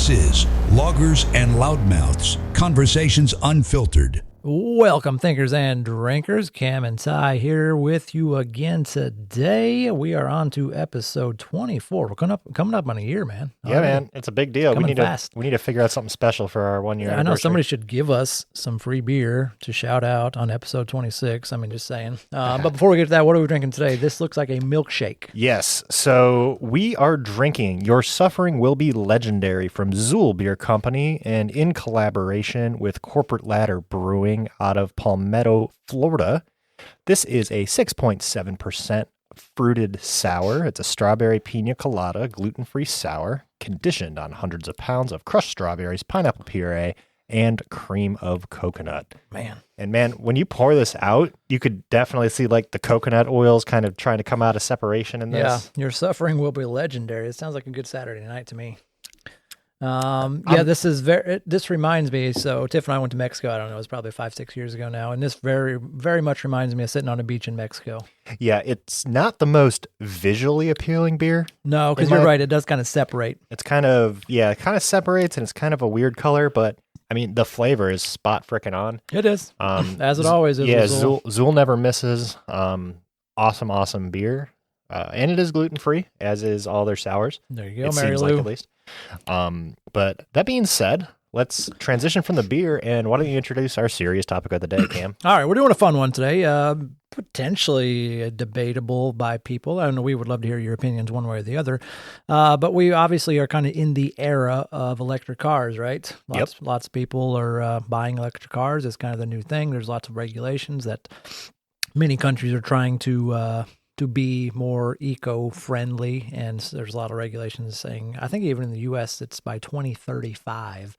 This is Loggers and Loudmouths, Conversations Unfiltered. Welcome, thinkers and drinkers. Cam and Ty here with you again today. We are on to episode 24. We're coming up on a year, man. Yeah, already. Man, it's a big deal. We need to figure out something special for our 1 year anniversary. I know somebody should give us some free beer to shout out on episode 26. I mean, just saying. But before we get to that, what are we drinking today? This looks like a milkshake. Yes. So we are drinking Your Suffering Will Be Legendary from Zool Beer Company, and in collaboration with Corporate Ladder Brewing out of Palmetto, Florida. This is a 6.7% fruited sour. It's a strawberry pina colada, gluten-free sour, conditioned on hundreds of pounds of crushed strawberries, pineapple puree, and cream of coconut. Man, when you pour this out, you could definitely see like the coconut oils kind of trying to come out of separation in this. Yeah, Your Suffering Will Be Legendary. It sounds like a good Saturday night to me. This reminds me, so Tiff and I went to Mexico, I don't know, it was probably 5-6 years ago now, and this very, very much reminds me of sitting on a beach in Mexico. Yeah, it's not the most visually appealing beer. No, because you're right, it does kind of separate. It's kind of, it kind of separates, and it's kind of a weird color, but I mean, the flavor is spot frickin' on. It is, as it always is. Yeah, Zool never misses. Awesome beer. And it is gluten-free, as is all their sours. There you go, it Mary seems Lou. like, at least. But that being said, let's transition from the beer, and why don't you introduce our serious topic of the day, Cam? All right, we're doing a fun one today, potentially debatable by people. I don't know, we would love to hear your opinions one way or the other, but we obviously are kind of in the era of electric cars, right? Lots of people are buying electric cars. It's kind of the new thing. There's lots of regulations that many countries are trying to be more eco-friendly, and there's a lot of regulations saying, I think even in the U.S., it's by 2035,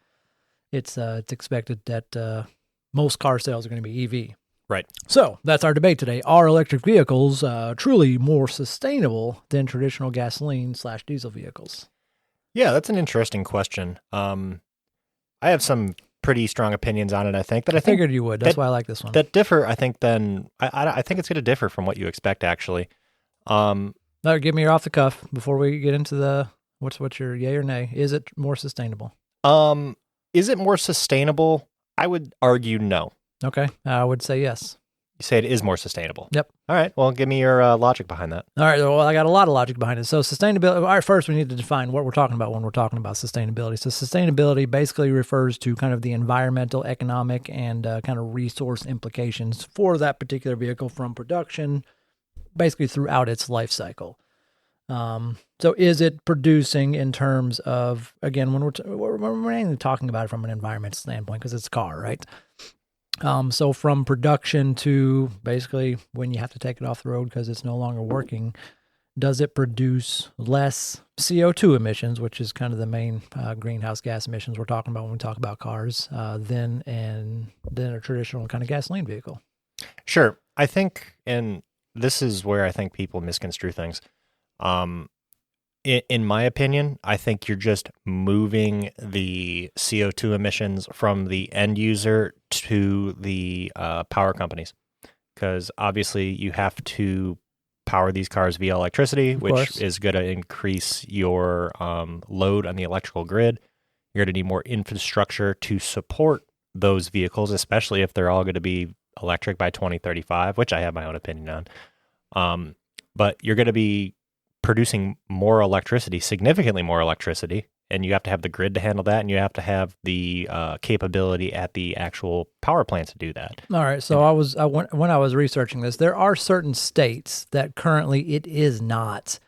it's expected that most car sales are going to be EV. Right. So that's our debate today. Are electric vehicles truly more sustainable than traditional gasoline/diesel vehicles? Yeah, that's an interesting question. I have some pretty strong opinions on it, I think. But I figured you would. That's why I like this one. That differ, I think, then. I think it's going to differ from what you expect, actually. No, give me your off the cuff before we get into the what's your yay or nay? Is it more sustainable? Is it more sustainable? I would argue no. Okay, I would say yes. You say it is more sustainable. Yep. All right. Well, give me your logic behind that. All right. Well, I got a lot of logic behind it. So sustainability. All right. First, we need to define what we're talking about when we're talking about sustainability. So sustainability basically refers to kind of the environmental, economic, and kind of resource implications for that particular vehicle from production, basically throughout its life cycle. So is it producing in terms of, again, when we're mainly talking about it from an environmental standpoint, because it's a car, right? So from production to basically when you have to take it off the road because it's no longer working, does it produce less CO2 emissions, which is kind of the main greenhouse gas emissions we're talking about when we talk about cars, than a traditional kind of gasoline vehicle? Sure. I think, and this is where I think people misconstrue things. In my opinion, I think you're just moving the CO2 emissions from the end user to the power companies, because obviously you have to power these cars via electricity, which is going to increase your load on the electrical grid. You're going to need more infrastructure to support those vehicles, especially if they're all going to be electric by 2035, which I have my own opinion on. But you're going to be producing more electricity, significantly more electricity, and you have to have the grid to handle that, and you have to have the capability at the actual power plants to do that. All right, so when I was researching this, there are certain states that currently it is not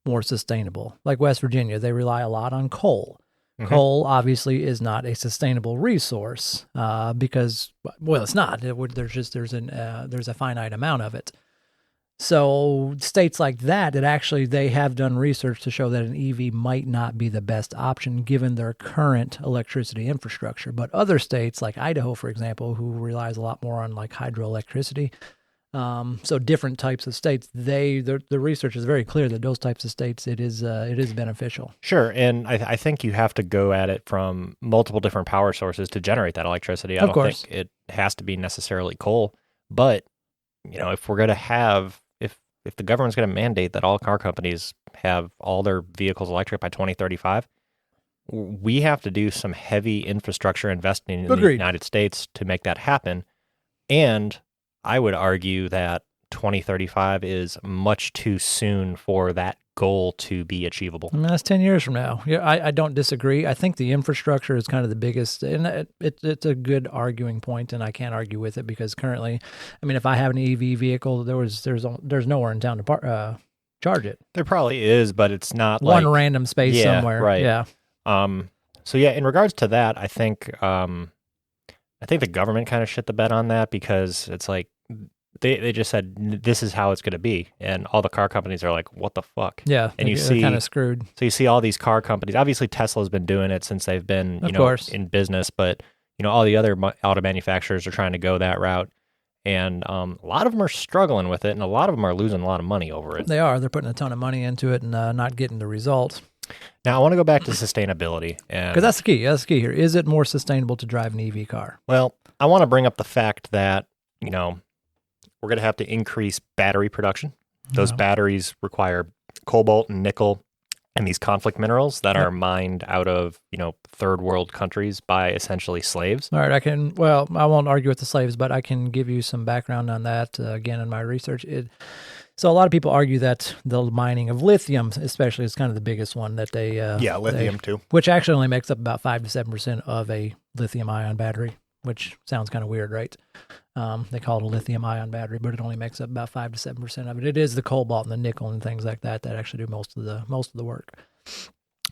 more sustainable. Like West Virginia, they rely a lot on coal. Mm-hmm. Coal obviously is not a sustainable resource because, well, it's not. There's a finite amount of it. So states like that actually they have done research to show that an EV might not be the best option given their current electricity infrastructure. But other states like Idaho, for example, who relies a lot more on like hydroelectricity, so different types of states, the research is very clear that those types of states it is beneficial. Sure, and I think you have to go at it from multiple different power sources to generate that electricity. I don't think it has to be necessarily coal, but if we're going to have if the government's going to mandate that all car companies have all their vehicles electric by 2035, we have to do some heavy infrastructure investing in the Agreed. United States to make that happen. And I would argue that 2035 is much too soon for that goal to be achievable. I mean, that's 10 years from now. Yeah, I don't disagree. I think the infrastructure is kind of the biggest, and it's a good arguing point, and I can't argue with it because currently, I mean, if I have an EV vehicle, there's nowhere in town to charge it. There probably is, but it's not One random space somewhere. Right. Yeah. So yeah, in regards to that, I think the government kind of shit the bed on that because it's like they just said this is how it's going to be, and all the car companies are like, what the fuck? Yeah, and they're kind of screwed. So you see all these car companies. Obviously, Tesla's been doing it since they've been in business, but all the other auto manufacturers are trying to go that route, and a lot of them are struggling with it, and a lot of them are losing a lot of money over it. They are. They're putting a ton of money into it and not getting the results. Now, I want to go back to sustainability. Because that's the key. That's the key here. Is it more sustainable to drive an EV car? Well, I want to bring up the fact that, we're going to have to increase battery production. Those batteries require cobalt and nickel and these conflict minerals that are mined out of, third world countries by essentially slaves. All right. I won't argue with the slaves, but I can give you some background on that, again, in my research. So a lot of people argue that the mining of lithium, especially, is kind of the biggest one that they... lithium too. Which actually only makes up about 5 to 7% of a lithium-ion battery, which sounds kind of weird, right? They call it a lithium-ion battery, but it only makes up about 5 to 7% of it. It is the cobalt and the nickel and things like that actually do most of the work.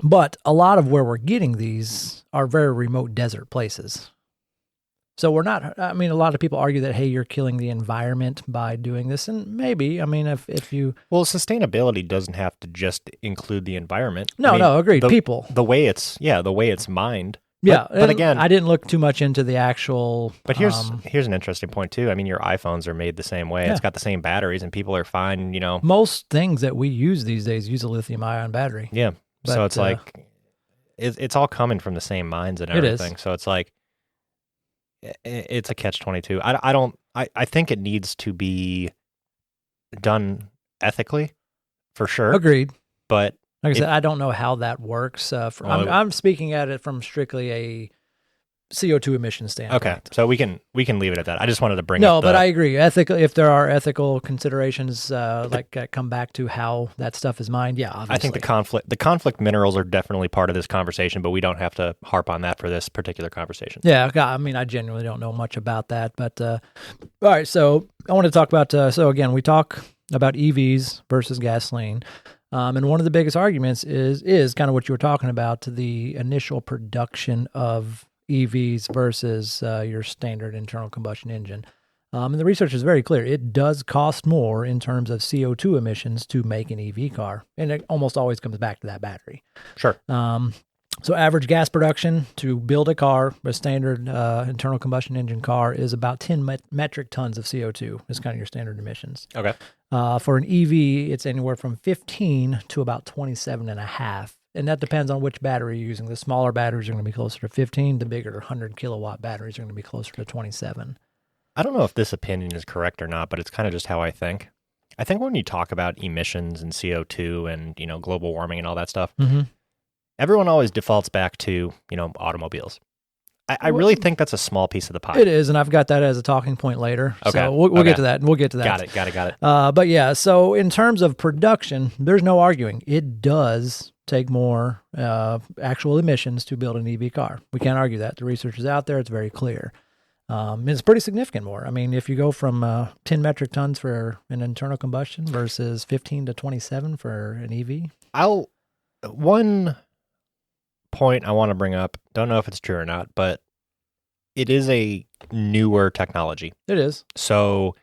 But a lot of where we're getting these are very remote desert places. So we're not, a lot of people argue that, hey, you're killing the environment by doing this. And maybe, if you... Well, sustainability doesn't have to just include the environment. No, agreed. People. The way it's mined. Yeah. But again... I didn't look too much into the actual... But here's an interesting point, too. Your iPhones are made the same way. Yeah. It's got the same batteries, and people are fine, Most things that we use these days use a lithium-ion battery. Yeah. But, so it's like... It's all coming from the same mines and everything. It is. So it's like... It's a catch-22. I think it needs to be done ethically, for sure. Agreed. But like I said, I don't know how that works. I'm speaking at it from strictly a CO2 emission standpoint. Okay, so we can leave it at that. I just wanted to bring up No, but I agree. Ethically, if there are ethical considerations come back to how that stuff is mined, yeah, obviously. I think the conflict minerals are definitely part of this conversation, but we don't have to harp on that for this particular conversation. Yeah, I genuinely don't know much about that, but all right. So I want to talk about. So again, we talk about EVs versus gasoline. And one of the biggest arguments is kind of what you were talking about, the initial production of EVs versus your standard internal combustion engine. And the research is very clear. It does cost more in terms of CO2 emissions to make an EV car. And it almost always comes back to that battery. Sure. So average gas production to build a car, a standard internal combustion engine car, is about 10 metric tons of CO2. Is kind of your standard emissions. Okay. For an EV, it's anywhere from 15 to about 27 and a half. And that depends on which battery you're using. The smaller batteries are going to be closer to 15. The bigger 100 kilowatt batteries are going to be closer to 27. I don't know if this opinion is correct or not, but it's kind of just how I think. I think when you talk about emissions and CO2 and, global warming and all that stuff, everyone always defaults back to, automobiles. I really think that's a small piece of the pie. It is, and I've got that as a talking point later. Okay. So we'll get to that. We'll get to that. Got it. But yeah, so in terms of production, there's no arguing. It does take more actual emissions to build an EV car. We can't argue that. The research is out there. It's very clear. It's pretty significant more. If you go from 10 metric tons for an internal combustion versus 15 to 27 for an EV. One point I want to bring up, don't know if it's true or not, but it is a newer technology. It is. So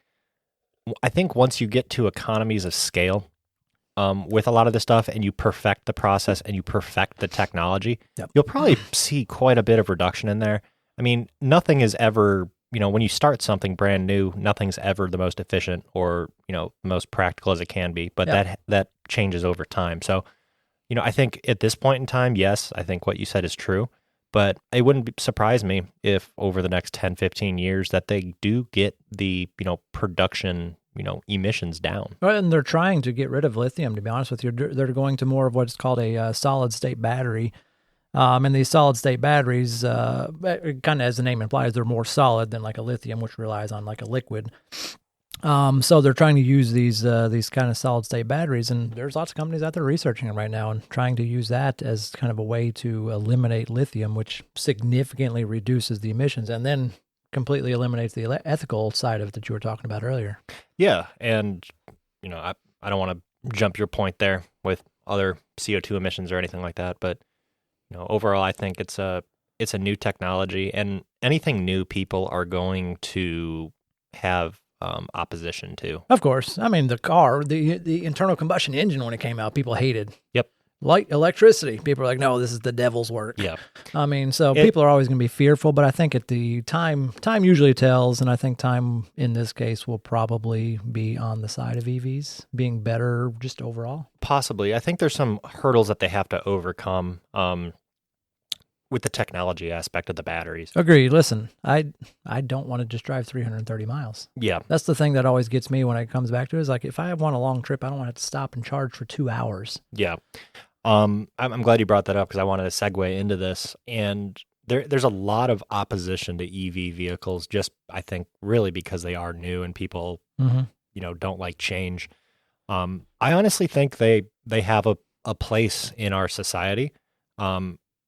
I think once you get to economies of scale with a lot of this stuff and you perfect the process and you perfect the technology, you'll probably see quite a bit of reduction in there. Nothing is ever, when you start something brand new, nothing's ever the most efficient or, the most practical as it can be, but that changes over time. So, I think at this point in time, yes, I think what you said is true, but it wouldn't surprise me if over the next 10, 15 years that they do get the, production, emissions down. Well, and they're trying to get rid of lithium, to be honest with you. They're going to more of what's called a solid state battery. And these solid state batteries, kind of as the name implies, they're more solid than like a lithium, which relies on like a liquid. So they're trying to use these kind of solid state batteries, and there's lots of companies out there researching them right now and trying to use that as kind of a way to eliminate lithium, which significantly reduces the emissions and then completely eliminates the ethical side of it that you were talking about earlier. Yeah, and I don't want to jump your point there with other CO2 emissions or anything like that, but overall, I think it's a new technology, and anything new, people are going to have opposition to. Of course. I mean, the internal combustion engine, when it came out, people hated. Yep. Light electricity. People are like, no, this is the devil's work. Yeah. I mean, so people are always going to be fearful, but I think at the time usually tells, and I think time in this case will probably be on the side of EVs being better just overall. Possibly. I think there's some hurdles that they have to overcome with the technology aspect of the batteries. Agreed. Listen, I don't want to just drive 330 miles. Yeah. That's the thing that always gets me when it comes back to it, is like, if I want a long trip, I don't want to have to stop and charge for 2 hours. Yeah. I'm glad you brought that up because I wanted to segue into this. And there's a lot of opposition to EV vehicles, just I think really because they are new and people don't like change. I honestly think they have a place in our society.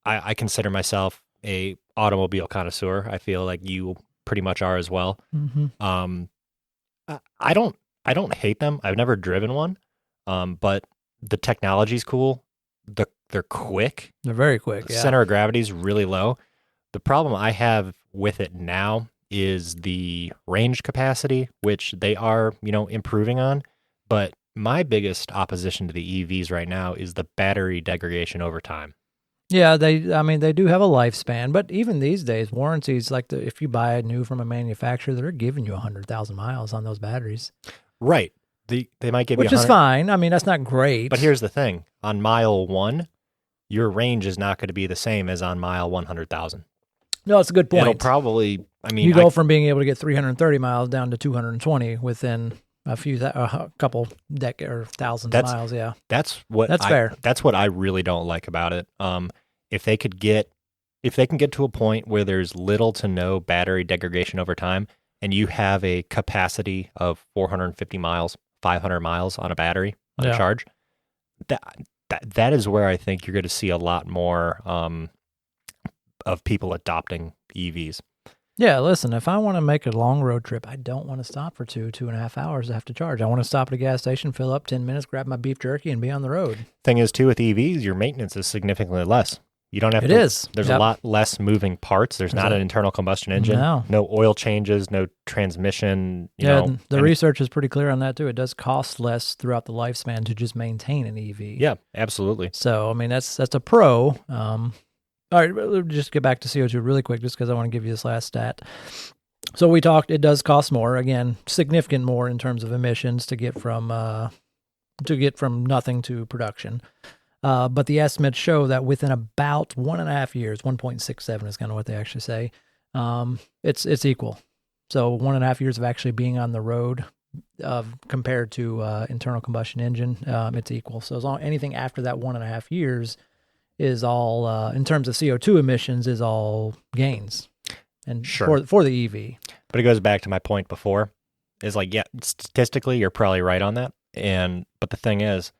I consider myself a automobile connoisseur. I feel like you pretty much are as well. Mm-hmm. I don't hate them. I've never driven one, but the technology's cool. They're quick. They're very quick. Yeah. Center of gravity is really low. The problem I have with it now is the range capacity, which they are, improving on. But my biggest opposition to the EVs right now is the battery degradation over time. Yeah, they do have a lifespan, but even these days, warranties, like if you buy it new from a manufacturer, they're giving you 100,000 miles on those batteries. Right. They might give Which you 100. is fine. I mean, that's not great. But here's the thing. On mile 1, your range is not going to be the same as on mile 100,000. No, it's a good point. It'll probably, you go from being able to get 330 miles down to 220 within a couple decades or thousands of miles. Yeah. That's fair. That's what I really don't like about it. If they can get to a point where there's little to no battery degradation over time, and you have a capacity of 450 miles, 500 miles on a battery on a charge, that is where I think you're going to see a lot more of people adopting EVs. Yeah, listen, if I want to make a long road trip, I don't want to stop for 2.5 hours to have to charge. I want to stop at a gas station, fill up 10 minutes, grab my beef jerky, and be on the road. Thing is, too, with EVs, your maintenance is significantly less. You don't have to. It is. There's a lot less moving parts. There's not an internal combustion engine. No oil changes, no transmission. The research is pretty clear on that, too. It does cost less throughout the lifespan to just maintain an EV. Yeah, absolutely. So, I mean, that's a pro. All right, let's just get back to CO2 really quick, just because I want to give you this last stat. So we talked, it does cost more, again, significant more in terms of emissions to get from nothing to production. But the estimates show that within about 1.5 years, 1.67 is kind of what they actually say, it's equal. So 1.5 years of actually being on the road compared to internal combustion engine, it's equal. So anything after that 1.5 years is all, in terms of CO2 emissions, is all gains. And for the EV. But it goes back to my point before, is like, yeah, statistically, you're probably right on that. But the thing is,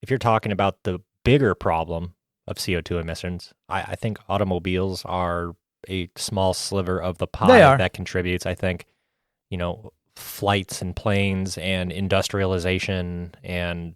if you're talking about the bigger problem of CO2 emissions, I think automobiles are a small sliver of the pie that contributes. I think, flights and planes and industrialization and,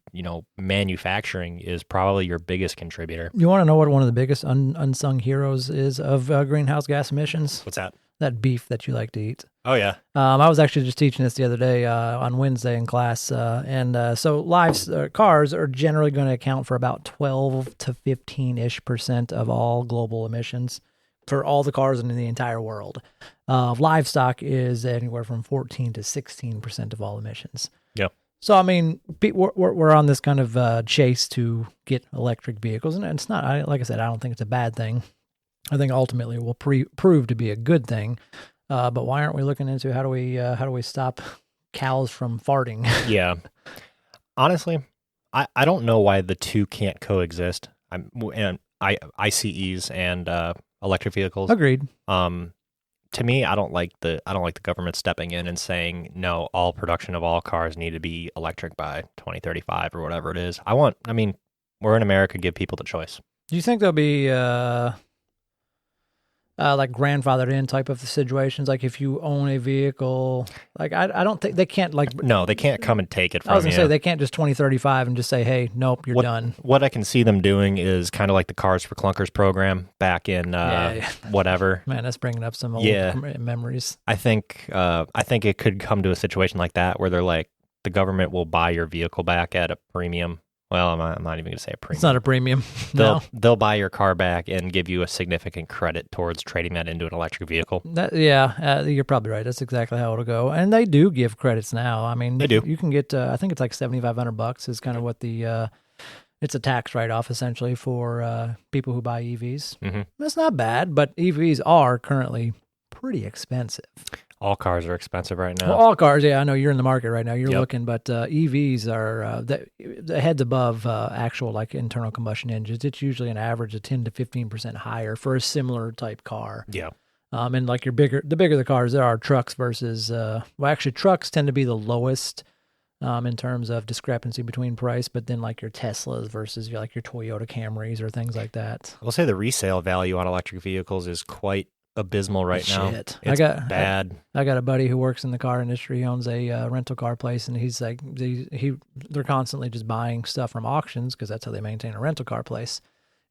manufacturing is probably your biggest contributor. You want to know what one of the biggest unsung heroes is of greenhouse gas emissions? What's that? That beef that you like to eat. Oh, yeah. I was actually just teaching this the other day on Wednesday in class. So cars are generally going to account for about 12 to 15-ish% of all global emissions for all the cars in the entire world. Livestock is anywhere from 14 to 16% of all emissions. Yeah. So, I mean, we're on this kind of chase to get electric vehicles. And it's not, like I said, I don't think it's a bad thing. I think ultimately it will prove to be a good thing. But why aren't we looking into how do we stop cows from farting? Yeah. Honestly, I don't know why the two can't coexist. And ICEs and electric vehicles. Agreed. To me, I don't like the government stepping in and saying no, all production of all cars need to be electric by 2035 or whatever it is. We're in America, give people the choice. Do you think there'll be like grandfathered in type of situations? Like if you own a vehicle, like I don't think they can't No, they can't come and take it from you. I was gonna say they can't just 2035 and just say, hey, nope, you're done. What I can see them doing is kind of like the Cars for Clunkers program back in whatever. Man, that's bringing up some old memories. I think it could come to a situation like that where they're like, the government will buy your vehicle back at a premium. Well, I'm not even going to say a premium. It's not a premium. They'll buy your car back and give you a significant credit towards trading that into an electric vehicle. You're probably right. That's exactly how it'll go. And they do give credits now. I mean, they do. You can get, I think it's like $7,500 is kind of what it's a tax write-off essentially for people who buy EVs. Mm-hmm. That's not bad, but EVs are currently pretty expensive. All cars are expensive right now. Well, all cars, I know you're in the market right now. You're looking, but EVs are the heads above actual like internal combustion engines. It's usually an average of 10 to 15% higher for a similar type car. Yeah. And like the bigger the cars there are, trucks versus actually trucks tend to be the lowest in terms of discrepancy between price, but then like your Teslas versus your Toyota Camrys or things like that. I'll say the resale value on electric vehicles is quite abysmal right now. It's bad. I got a buddy who works in the car industry. He owns a rental car place, and he's like, they're constantly just buying stuff from auctions because that's how they maintain a rental car place.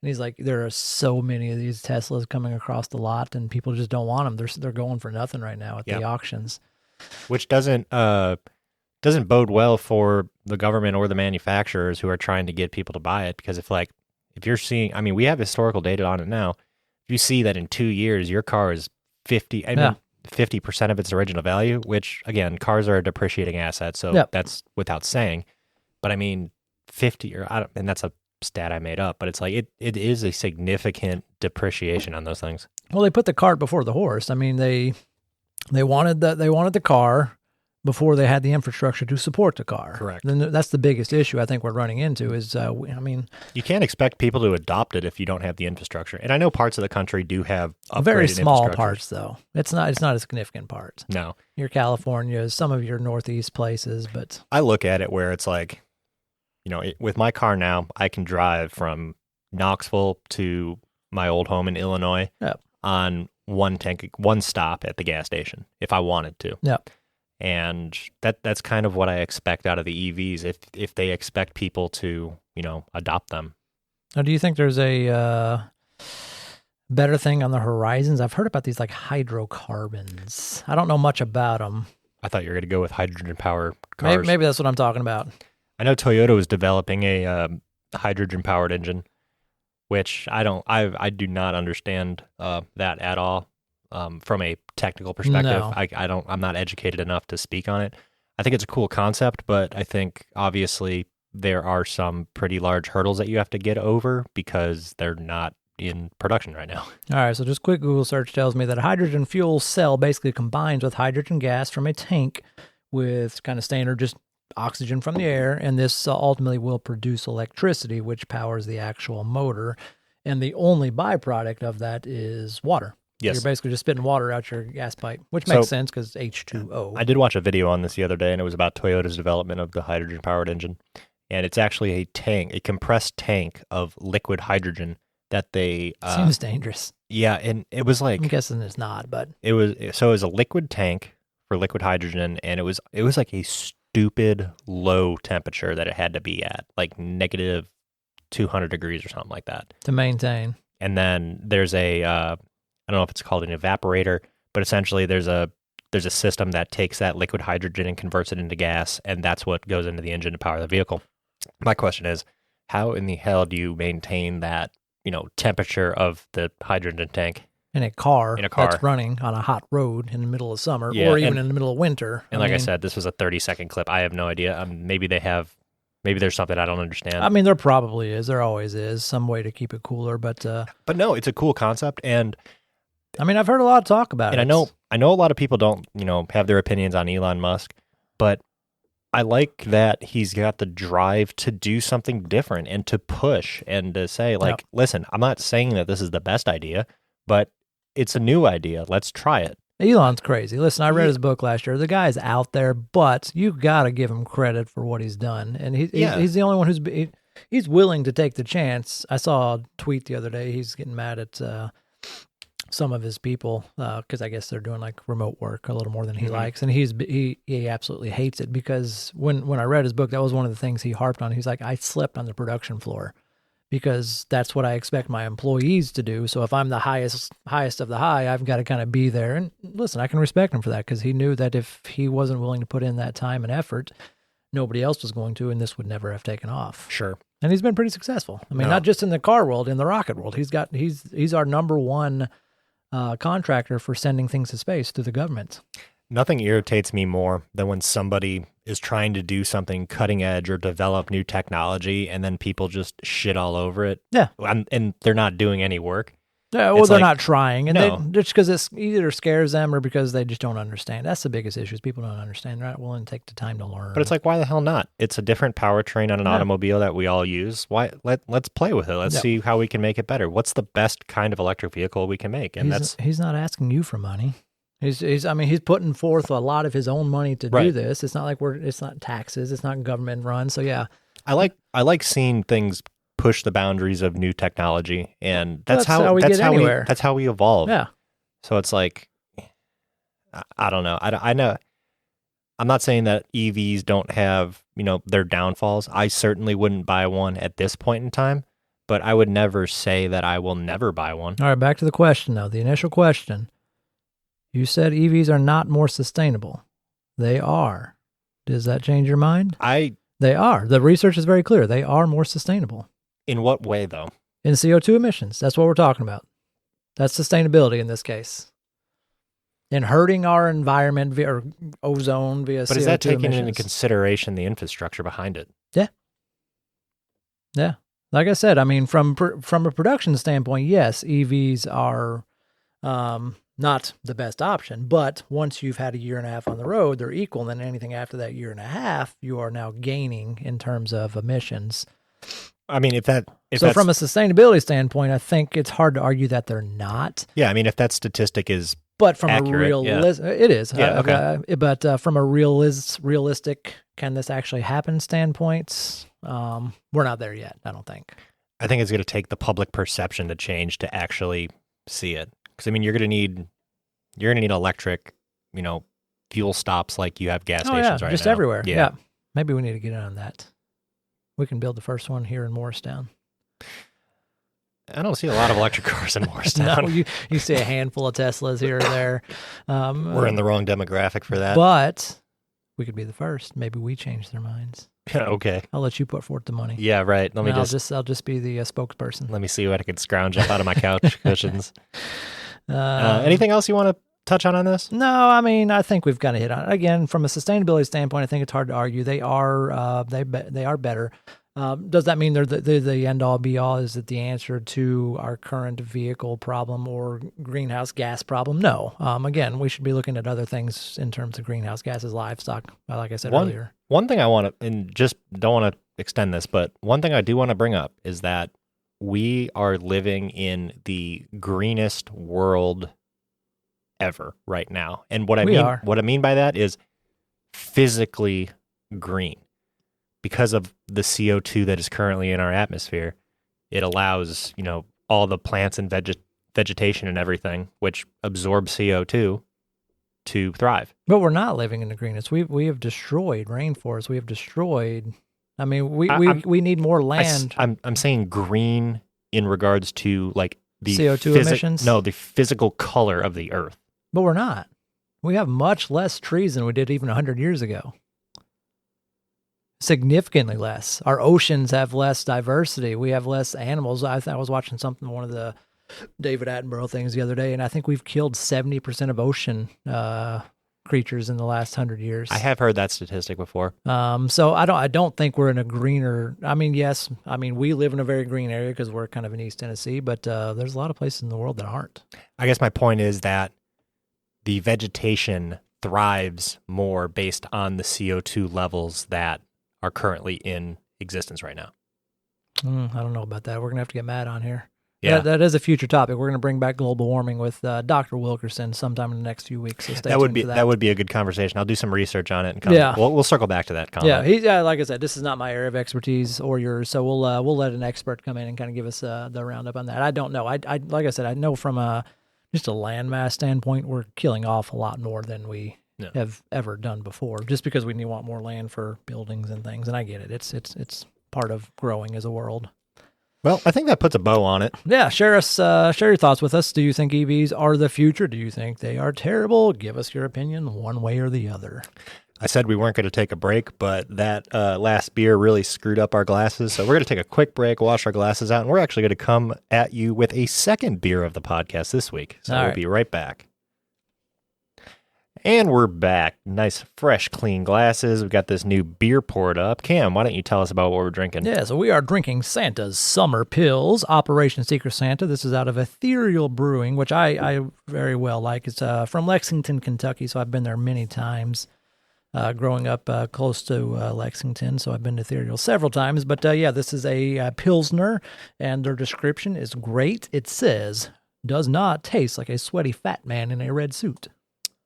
And he's like, there are so many of these Teslas coming across the lot, and people just don't want them. They're going for nothing right now at the auctions, which doesn't bode well for the government or the manufacturers who are trying to get people to buy it. Because if you're seeing, we have historical data on it now. You see that in 2 years, your car is 50% of its original value, which, again, cars are a depreciating asset, so that's without saying. But 50, and that's a stat I made up, but it's like it is a significant depreciation on those things. Well, they put the cart before the horse. They wanted the car before they had the infrastructure to support the car. Correct. Then that's the biggest issue I think we're running into is, you can't expect people to adopt it if you don't have the infrastructure. And I know parts of the country do have upgraded very small infrastructure. parts, though. It's not a significant part. No. Your California, some of your Northeast places, but I look at it where it's like, with my car now, I can drive from Knoxville to my old home in Illinois on one stop at the gas station if I wanted to. Yep. And that's kind of what I expect out of the EVs if they expect people to, adopt them. Now, do you think there's a better thing on the horizons? I've heard about these like hydrocarbons. I don't know much about them. I thought you were going to go with hydrogen power cars. Maybe that's what I'm talking about. I know Toyota was developing a hydrogen powered engine, which I do not understand that at all. From a technical perspective, No. I'm not educated enough to speak on it. I think it's a cool concept, but I think obviously there are some pretty large hurdles that you have to get over because they're not in production right now. All right, so just quick Google search tells me that a hydrogen fuel cell basically combines with hydrogen gas from a tank with kind of standard just oxygen from the air, and this ultimately will produce electricity, which powers the actual motor, and the only byproduct of that is water. Yes. You're basically just spitting water out your gas pipe, which makes sense because H2O. I did watch a video on this the other day, and it was about Toyota's development of the hydrogen-powered engine. And it's actually a compressed tank of liquid hydrogen that they... Seems dangerous. Yeah, and it was like... I'm guessing it's not, but... It was a liquid tank for liquid hydrogen, and it was like a stupid low temperature that it had to be at, like negative 200 degrees or something like that. To maintain. And then there's I don't know if it's called an evaporator, but essentially there's a system that takes that liquid hydrogen and converts it into gas, and that's what goes into the engine to power the vehicle. My question is, how in the hell do you maintain that, temperature of the hydrogen tank? In a car that's running on a hot road in the middle of summer or even in the middle of winter. And I said, this was a 30-second clip. I have no idea. Maybe there's something I don't understand. There probably is. There always is some way to keep it cooler, but no, it's a cool concept, and I've heard a lot of talk about it. And I know a lot of people don't, have their opinions on Elon Musk, but I like that he's got the drive to do something different and to push and to say, like, listen, I'm not saying that this is the best idea, but it's a new idea. Let's try it. Elon's crazy. Listen, I read his book last year. The guy's out there, but you got to give him credit for what he's done. And he's the only one he's willing to take the chance. I saw a tweet the other day. He's getting mad at some of his people because I guess they're doing like remote work a little more than he likes. And he absolutely hates it because when I read his book, that was one of the things he harped on. He's like, I slept on the production floor, because that's what I expect my employees to do. So if I'm the highest of the high, I've got to kind of be there. And listen, I can respect him for that, because he knew that if he wasn't willing to put in that time and effort, nobody else was going to, and this would never have taken off. Sure. And he's been pretty successful. I mean, not just in the car world, in the rocket world. He's our number one contractor for sending things to space through the government. Nothing irritates me more than when somebody is trying to do something cutting edge or develop new technology, and then people just shit all over it. Yeah. And they're not doing any work. Yeah, well, they're not trying. And No. they just because it either scares them or because they just don't understand. That's the biggest issue, is people don't understand. They're not willing to take the time to learn. But it's like, why the hell not? It's a different powertrain on an automobile that we all use. Why? Let's play with it. Let's see how we can make it better. What's the best kind of electric vehicle we can make? And he's not asking you for money. He's putting forth a lot of his own money to do this. It's not like it's not taxes. It's not government run. So yeah, I like seeing things push the boundaries of new technology, and that's how we evolve. Yeah. So it's like, I don't know. I know. I'm not saying that EVs don't have, their downfalls. I certainly wouldn't buy one at this point in time, but I would never say that I will never buy one. All right, back to the question though. The initial question. You said EVs are not more sustainable. They are. Does that change your mind? They are. The research is very clear. They are more sustainable. In what way, though? In CO2 emissions. That's what we're talking about. That's sustainability in this case. In hurting our environment via ozone via CO2 But is that taking emissions. into consideration the infrastructure behind it? Yeah. Yeah. Like I said, I mean, from a production standpoint, yes, EVs are not the best option, but once you've had a year and a half on the road, they're equal. And then anything after that year and a half, you are now gaining in terms of emissions. I mean, from a sustainability standpoint, I think it's hard to argue that they're not. Yeah, I mean, if that statistic is but from accurate, it is. Yeah, okay. But from a realistic, can this actually happen standpoints, we're not there yet, I don't think. I think it's going to take the public perception to change to actually see it. Because I mean, you're going to need electric, fuel stops like you have gas stations right just now. Everywhere. Yeah. Maybe we need to get on that. We can build the first one here in Morristown. I don't see a lot of electric cars in Morristown. No, you see a handful of Teslas here or there. We're in the wrong demographic for that. But we could be the first. Maybe we change their minds. Okay. I'll let you put forth the money. Yeah, right. I'll just be the spokesperson. Let me see what I can scrounge up out of my couch cushions. Anything else you want to touch on this? No, I mean, I think we've kind of hit on it. Again, from a sustainability standpoint, I think it's hard to argue. They are they are better. Does that mean they're the end all be all? Is it the answer to our current vehicle problem or greenhouse gas problem? No. Again, we should be looking at other things in terms of greenhouse gases, livestock, like I said earlier. One thing I want to, and just don't want to extend this, but one thing I do want to bring up is that we are living in the greenest world ever right now. And what I mean by that is physically green. Because of the CO2 that is currently in our atmosphere, it allows, all the plants and vegetation and everything, which absorb CO2, to thrive. But we're not living in the greenest. We have destroyed rainforests. We have destroyed. I mean, we need more land. I'm saying green in regards to like the CO2 emissions. No, the physical color of the earth. But we're not. We have much less trees than we did even 100 years ago. Significantly less. Our oceans have less diversity. We have less animals. I was watching one of the David Attenborough things the other day, and I think we've killed 70% of ocean creatures in the last 100 years. I have heard that statistic before. So I don't think we're in a greener. I mean, yes. I mean, we live in a very green area because we're kind of in East Tennessee, but there's a lot of places in the world that aren't. I guess my point is that the vegetation thrives more based on the CO2 levels that are currently in existence right now. I don't know about that. We're going to have to get Matt on here. Yeah. That is a future topic. We're going to bring back global warming with Dr. Wilkerson sometime in the next few weeks. So stay tuned for that. That would be a good conversation. I'll do some research on it and come. Yeah. We'll circle back to that comment. Yeah, like I said, this is not my area of expertise or yours, so we'll let an expert come in and kind of give us the roundup on that. I don't know. I like I said, I know from just a landmass standpoint, we're killing off a lot more than we have ever done before, just because we want more land for buildings and things. And I get it. It's part of growing as a world. Well, I think that puts a bow on it. Yeah, share your thoughts with us. Do you think EVs are the future? Do you think they are terrible? Give us your opinion one way or the other. I said we weren't going to take a break, but that last beer really screwed up our glasses. So we're going to take a quick break, wash our glasses out, and we're actually going to come at you with a second beer of the podcast this week. So we'll be right back. And we're back. Nice, fresh, clean glasses. We've got this new beer poured up. Cam, why don't you tell us about what we're drinking? Yeah, so we are drinking Santa's Summer Pills, Operation Secret Santa. This is out of Ethereal Brewing, which I very well like. It's from Lexington, Kentucky, so I've been there many times growing up close to Lexington, so I've been to Ethereal several times. But yeah, this is a Pilsner, and their description is great. It says, does not taste like a sweaty fat man in a red suit.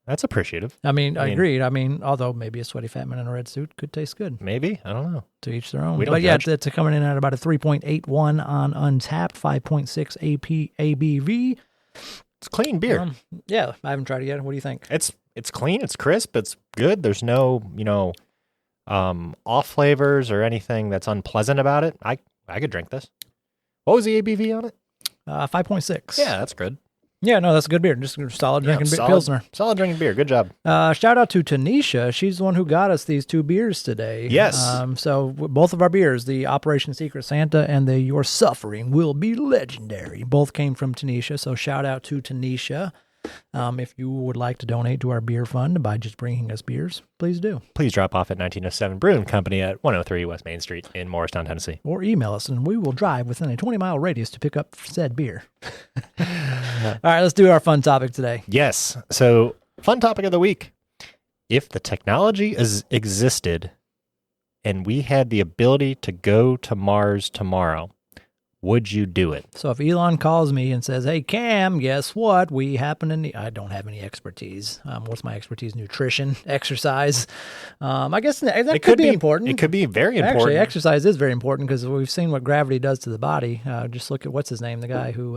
That's appreciative. I mean, agreed. I mean, although maybe a sweaty fat man in a red suit could taste good. Maybe. I don't know. To each their own. We don't But yeah, judge. it's coming in at about a 3.81 on Untapped, 5.6 ABV. It's clean beer. Yeah, I haven't tried it yet. What do you think? It's clean. It's crisp. It's good. There's no, off flavors or anything that's unpleasant about it. I could drink this. What was the ABV on it? 5.6. Yeah, that's good. Yeah, no, that's a good beer. Just a solid drinking Pilsner. Solid drinking beer. Good job. Shout out to Tanisha. She's the one who got us these two beers today. Yes. So both of our beers, the Operation Secret Santa and the Your Suffering Will Be Legendary, both came from Tanisha. So shout out to Tanisha. If you would like to donate to our beer fund by just bringing us beers, please do. Please drop off at 1907 Brewing Company at 103 West Main Street in Morristown, Tennessee. Or email us, and we will drive within a 20-mile radius to pick up said beer. All right, let's do our fun topic today. Yes. So, fun topic of the week. If the technology existed and we had the ability to go to Mars tomorrow, would you do it? So if Elon calls me and says, hey, Cam, guess what? We happen to need... I don't have any expertise. What's my expertise? Nutrition, exercise. I guess that could be important. It could be very important. Actually, exercise is very important because we've seen what gravity does to the body. Just look at, what's his name? The guy who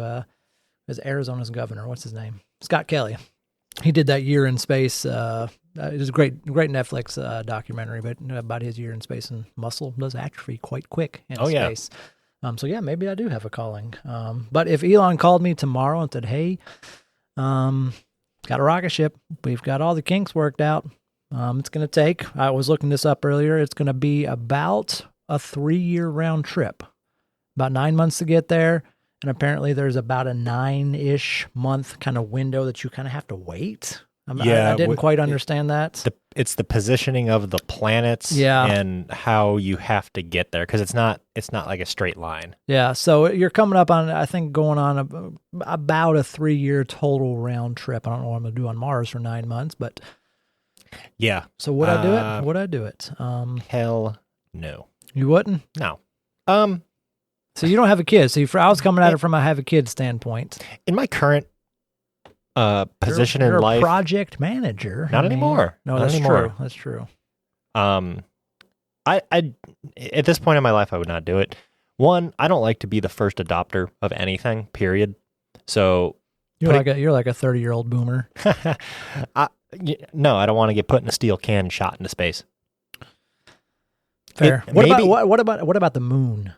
is Arizona's governor. What's his name? Scott Kelly. He did that Year in Space. It was a great Netflix documentary, but about his year in space, and muscle does atrophy quite quick in space. Yeah. So yeah, maybe I do have a calling. But if Elon called me tomorrow and said, hey, got a rocket ship. We've got all the kinks worked out. It's going to take, I was looking this up earlier, it's going to be about a 3-year round trip. About 9 months to get there. And apparently there's about a 9-ish month kind of window that you kind of have to wait. I didn't quite understand that. It's the positioning of the planets and how you have to get there, because it's not like a straight line. Yeah, so you're coming up on, I think, going on about a 3-year total round trip. I don't know what I'm going to do on Mars for 9 months, but yeah. So would I do it? Would I do it? Hell no. You wouldn't? No. So you don't have a kid. So I was coming at it from a have a kid standpoint. In my current position you're in life, a project manager. Not anymore. No, not that's anymore. true. That's true. I at this point in my life, I would not do it. One, I don't like to be the first adopter of anything. Period. So you're like a 30-year-old boomer. No, I don't want to get put in a steel can and shot into space. Fair. What about the moon?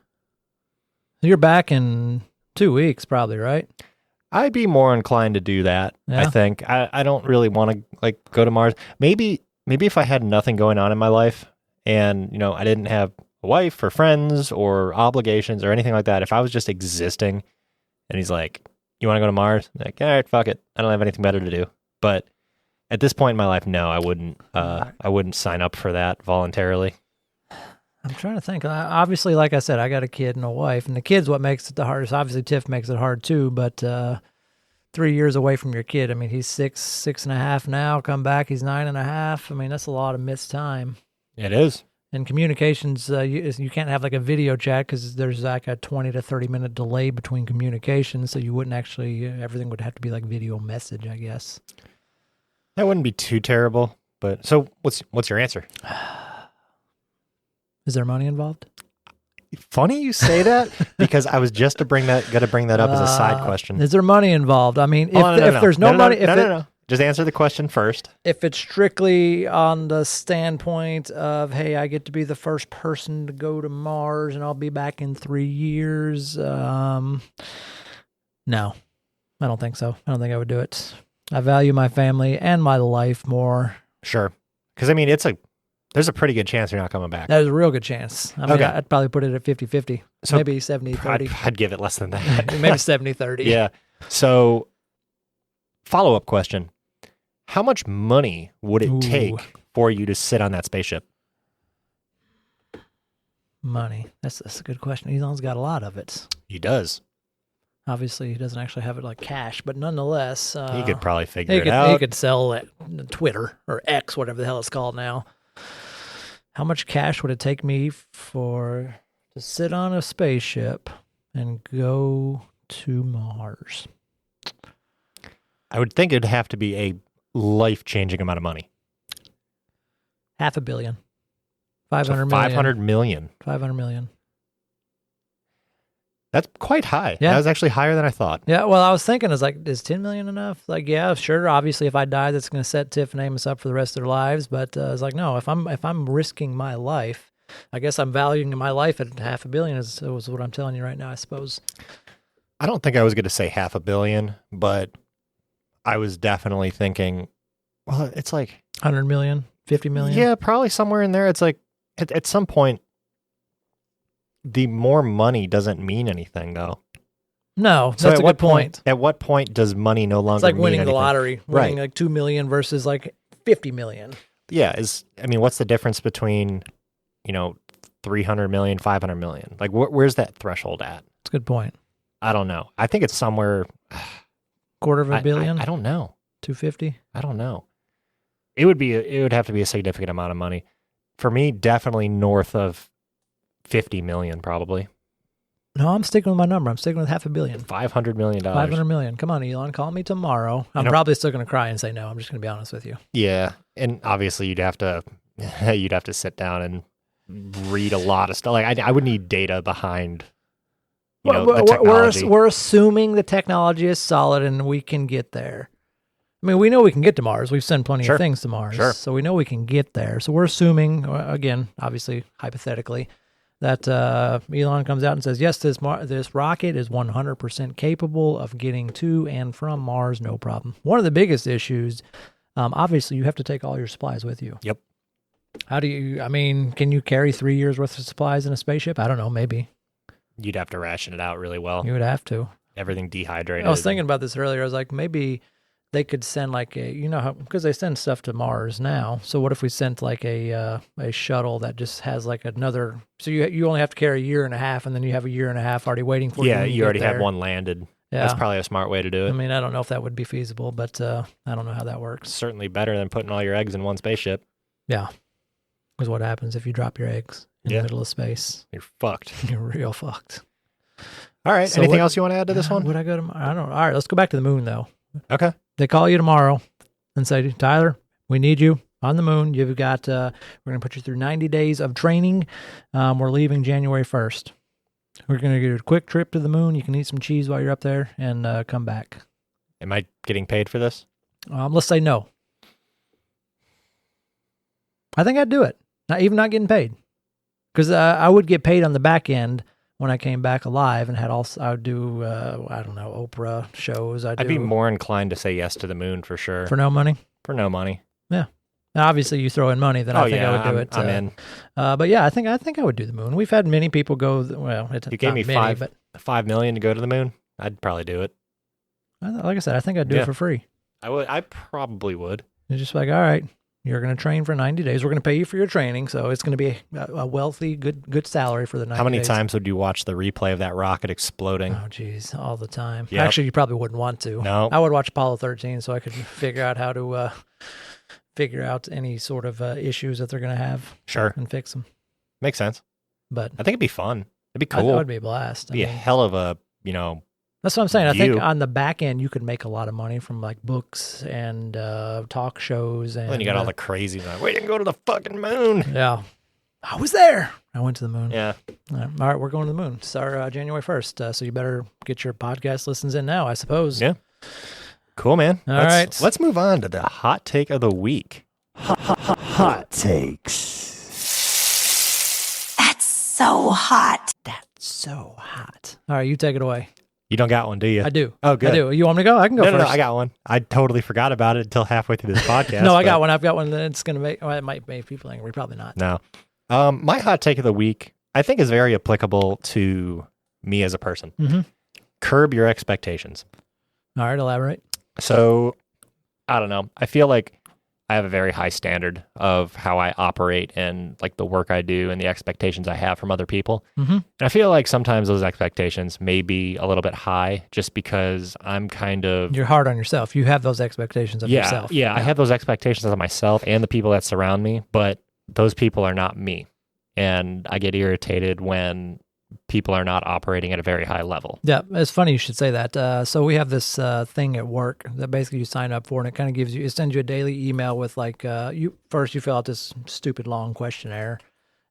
You're back in 2 weeks, probably, right? I'd be more inclined to do that. Yeah. I think I don't really want to go to Mars. Maybe if I had nothing going on in my life and I didn't have a wife or friends or obligations or anything like that. If I was just existing, and he's like, "You want to go to Mars?" I'm like, all right, fuck it. I don't have anything better to do. But at this point in my life, no, I wouldn't. I wouldn't sign up for that voluntarily. I'm trying to think. Obviously, like I said, I got a kid and a wife, and the kid's what makes it the hardest. Obviously, Tiff makes it hard too, but 3 years away from your kid. I mean, he's 6.5 now. Come back, he's 9.5. I mean, that's a lot of missed time. It is. And communications, you can't have like a video chat because there's like a 20 to 30 minute delay between communications. So you wouldn't actually, everything would have to be like video message, I guess. That wouldn't be too terrible. But so what's your answer? Is there money involved? Funny you say that because I was just going to bring that up as a side question. Is there money involved? I mean, if there's no money, no. Just answer the question first. If it's strictly on the standpoint of, hey, I get to be the first person to go to Mars and I'll be back in 3 years, no, I don't think so. I don't think I would do it. I value my family and my life more. Sure. Because, I mean, there's a pretty good chance you're not coming back. There's a real good chance. I mean, okay. I'd probably put it at 50-50, so maybe 70-30. I'd give it less than that. Maybe 70-30. Yeah. So, follow-up question. How much money would it take for you to sit on that spaceship? Money. That's a good question. Elon's got a lot of it. He does. Obviously, he doesn't actually have it like cash, but nonetheless... he could probably figure it out. He could sell it, Twitter or X, whatever the hell it's called now. How much cash would it take me to sit on a spaceship and go to Mars? I would think it'd have to be a life-changing amount of money. $500 million. 500 million. 500 million. 500 million. That's quite high. Yeah. That was actually higher than I thought. Yeah, well, I was thinking, is 10 million enough? Like, yeah, sure. Obviously, if I die, that's going to set Tiff and Amos up for the rest of their lives. But it's like, no, if I'm risking my life, I guess I'm valuing my life at $500 million is what I'm telling you right now, I suppose. I don't think I was going to say $500 million, but I was definitely thinking, well, it's like 100 million, 50 million. Yeah, probably somewhere in there. It's like at some point, the more money doesn't mean anything, though. No, that's a good point. At what point does money no longer mean anything? It's like winning the lottery, winning right. like 2 million versus like 50 million. Yeah, what's the difference between, 300 million, 500 million? Like, where's that threshold at? That's a good point. I don't know. I think it's somewhere. $250 million? I don't know. 250? I don't know. It would have to be a significant amount of money. For me, definitely north of 50 million, probably. No, I'm sticking with my number. I'm sticking with $500 million. $500 million. 500 million. Come on, Elon. Call me tomorrow. I'm probably still going to cry and say no. I'm just going to be honest with you. Yeah. And obviously you'd have to sit down and read a lot of stuff. Like I would need data behind the technology. We're assuming the technology is solid and we can get there. I mean, we know we can get to Mars. We've sent plenty of things to Mars. Sure. So we know we can get there. So we're assuming, again, obviously, hypothetically, that Elon comes out and says, yes, this rocket is 100% capable of getting to and from Mars, no problem. One of the biggest issues, obviously, you have to take all your supplies with you. Yep. Can you carry 3 years worth of supplies in a spaceship? I don't know, maybe. You'd have to ration it out really well. You would have to. Everything dehydrated. I was thinking about this earlier. I was like, maybe they could send like because they send stuff to Mars now. So what if we sent like a shuttle that just has like another, so you only have to carry a year and a half and then you have a year and a half already waiting for you. Yeah, you already have one landed. Yeah. That's probably a smart way to do it. I mean, I don't know if that would be feasible, but I don't know how that works. Certainly better than putting all your eggs in one spaceship. Yeah. Because what happens if you drop your eggs in the middle of space? You're fucked. You're real fucked. All right. So anything else you want to add to this one? Would I go to? I don't know. All right. Let's go back to the moon though. Okay. They call you tomorrow and say, Tyler, we need you on the moon. You've got. We're going to put you through 90 days of training. We're leaving January 1st. We're going to do a quick trip to the moon. You can eat some cheese while you're up there and come back. Am I getting paid for this? Let's say no. I think I'd do it. Not getting paid. Because I would get paid on the back end when I came back alive and I would do, I don't know, Oprah shows. I'd be more inclined to say yes to the moon for sure. For no money? For no money. Yeah. Now, obviously, you throw in money, then I think I would do it. I'm in. But yeah, I think I would do the moon. We've had many people go, you gave me $5 million to go to the moon, I'd probably do it. Like I said, I think I'd do it for free. I probably would. You're just like, all right, You're going to train for 90 days. We're going to pay you for your training, so it's going to be a wealthy, good salary for the 90 days. How many times would you watch the replay of that rocket exploding? Oh, geez, all the time. Yep. Actually, you probably wouldn't want to. No. I would watch Apollo 13 so I could figure out how to figure out any sort of issues that they're going to have. Sure. And fix them. Makes sense. But I think it'd be fun. It'd be cool. That would be a blast. It'd be a hell of a, That's what I'm saying. I think view. on the back end, you could make a lot of money from like books and talk shows. And then you got all the crazy, like, we didn't go to the fucking moon. Yeah. I was there. I went to the moon. Yeah. All right, we're going to the moon. It's our January 1st. So you better get your podcast listens in now, I suppose. Yeah. Cool, man. All right. Let's move on to the hot take of the week. Hot takes. That's so hot. That's so hot. All right, you take it away. You don't got one, do you? I do. Oh, good. I do. You want me to go? I can go No, first. I got one. I totally forgot about it until halfway through this podcast. No, I got one. I've got one that's going to make, well, it might make people angry. Probably not. No. My hot take of the week, I think, is very applicable to me as a person. Mm-hmm. Curb your expectations. All right, elaborate. So, I don't know. I feel like I have a very high standard of how I operate and like the work I do and the expectations I have from other people. Mm-hmm. And I feel like sometimes those expectations may be a little bit high just because I'm kind of... You're hard on yourself. You have those expectations of yourself. Yeah, I have those expectations of myself and the people that surround me, but those people are not me. And I get irritated when people are not operating at a very high level. Yeah, it's funny you should say that. So we have this thing at work that basically you sign up for, and it kind of gives you, it sends you a daily email with like, you fill out this stupid long questionnaire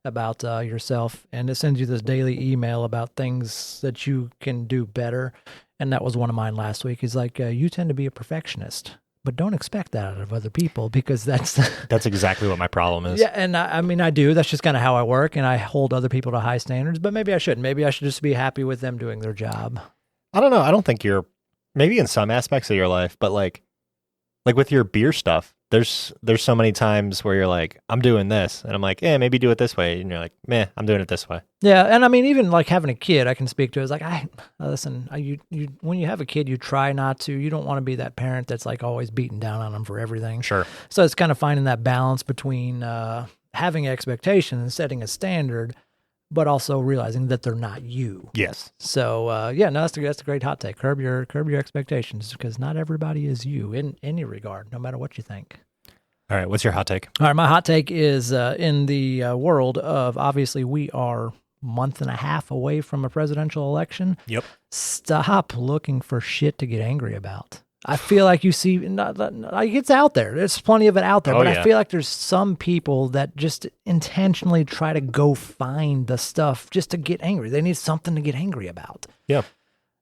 about yourself, and it sends you this daily email about things that you can do better. And that was one of mine last week. He's like, you tend to be a perfectionist, but don't expect that out of other people because that's exactly what my problem is. Yeah, and I mean, I do. That's just kind of how I work, and I hold other people to high standards, but maybe I shouldn't. Maybe I should just be happy with them doing their job. I don't know. I don't think you're, maybe in some aspects of your life, but like with your beer stuff, there's so many times where you're like, I'm doing this, and I'm like, maybe do it this way, and you're like, I'm doing it this way. Yeah, and I mean, even like having a kid, I can speak to. It's like, you when you have a kid, you try not to. You don't want to be that parent that's like always beating down on them for everything. Sure. So it's kind of finding that balance between having expectations and setting a standard, but also realizing that they're not you. Yes. So that's a great hot take. Curb your expectations because not everybody is you in any regard, no matter what you think. All right, what's your hot take? All right, my hot take is in the world of, obviously, we are a month and a half away from a presidential election. Yep. Stop looking for shit to get angry about. I feel like you see, it's out there. There's plenty of it out there, but yeah. I feel like there's some people that just intentionally try to go find the stuff just to get angry. They need something to get angry about. Yeah.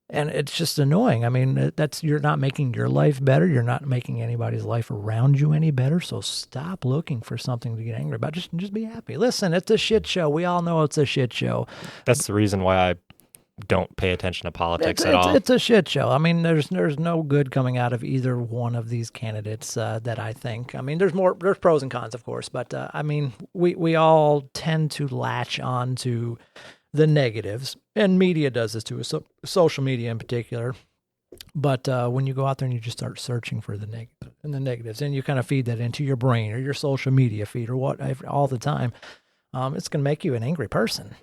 And it's just annoying. I mean, you're not making your life better. You're not making anybody's life around you any better. So stop looking for something to get angry about. Just be happy. Listen, it's a shit show. We all know it's a shit show. That's the reason why I don't pay attention to politics at all. It's a shit show. I mean, there's no good coming out of either one of these candidates that I think. I mean, there's pros and cons, of course, but I mean, we all tend to latch on to the negatives, and media does this too, so social media in particular. But when you go out there and you just start searching for the negatives, and you kind of feed that into your brain or your social media feed or whatever all the time, it's going to make you an angry person.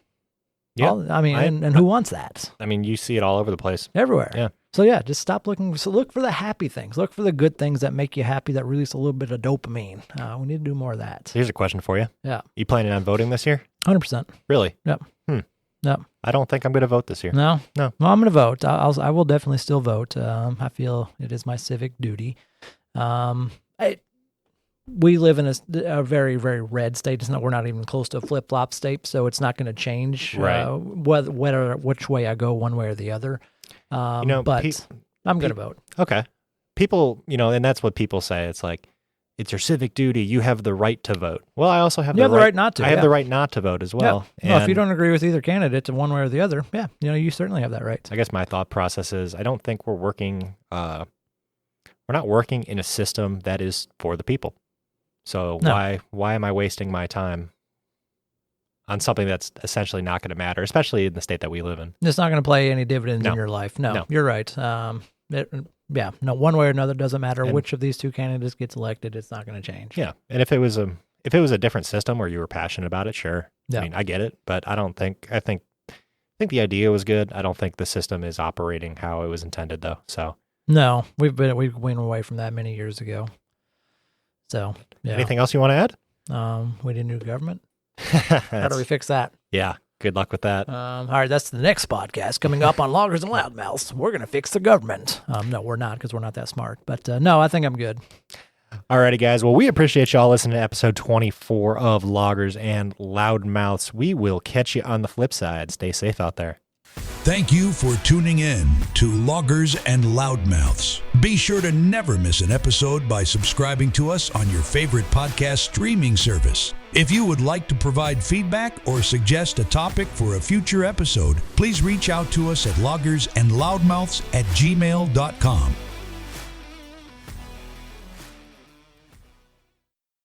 Yeah, and who wants that? I mean, you see it all over the place. Everywhere. Yeah. So yeah, just stop looking. So look for the happy things. Look for the good things that make you happy, that release a little bit of dopamine. We need to do more of that. Here's a question for you. Yeah. You planning on voting this year? 100%. Really? Yep. Yep. I don't think I'm going to vote this year. No? No. Well, I'm going to vote. I will definitely still vote. I feel it is my civic duty. We live in a very, very red state. We're not even close to a flip-flop state, so it's not going to change Right. which way I go, one way or the other. But I'm going to vote. Okay. People, and that's what people say. It's like, it's your civic duty. You have the right to vote. Well, I also have the right not to. I have the right not to vote as well. Yeah. Well, if you don't agree with either candidate in one way or the other, you certainly have that right. I guess my thought process is I don't think we're working, we're not working in a system that is for the people. So why am I wasting my time on something that's essentially not going to matter, especially in the state that we live in? It's not going to play any dividends in your life. No, you're right. yeah, no, one way or another, doesn't matter which of these two candidates gets elected. It's not going to change. Yeah, and if it was a different system where you were passionate about it, sure. Yeah. I mean, I get it, but I think the idea was good. I don't think the system is operating how it was intended, though. So no, we went away from that many years ago. So yeah. Anything else you want to add? We need a new government. How do we fix that? Yeah. Good luck with that. All right, that's the next podcast coming up on Loggers and Loudmouths. We're going to fix the government. No, we're not, because we're not that smart. But no, I think I'm good. Alrighty, guys. Well, we appreciate y'all listening to episode 24 of Loggers and Loudmouths. We will catch you on the flip side. Stay safe out there. Thank you for tuning in to Loggers and Loudmouths. Be sure to never miss an episode by subscribing to us on your favorite podcast streaming service. If you would like to provide feedback or suggest a topic for a future episode, please reach out to us at loggersandloudmouths@gmail.com.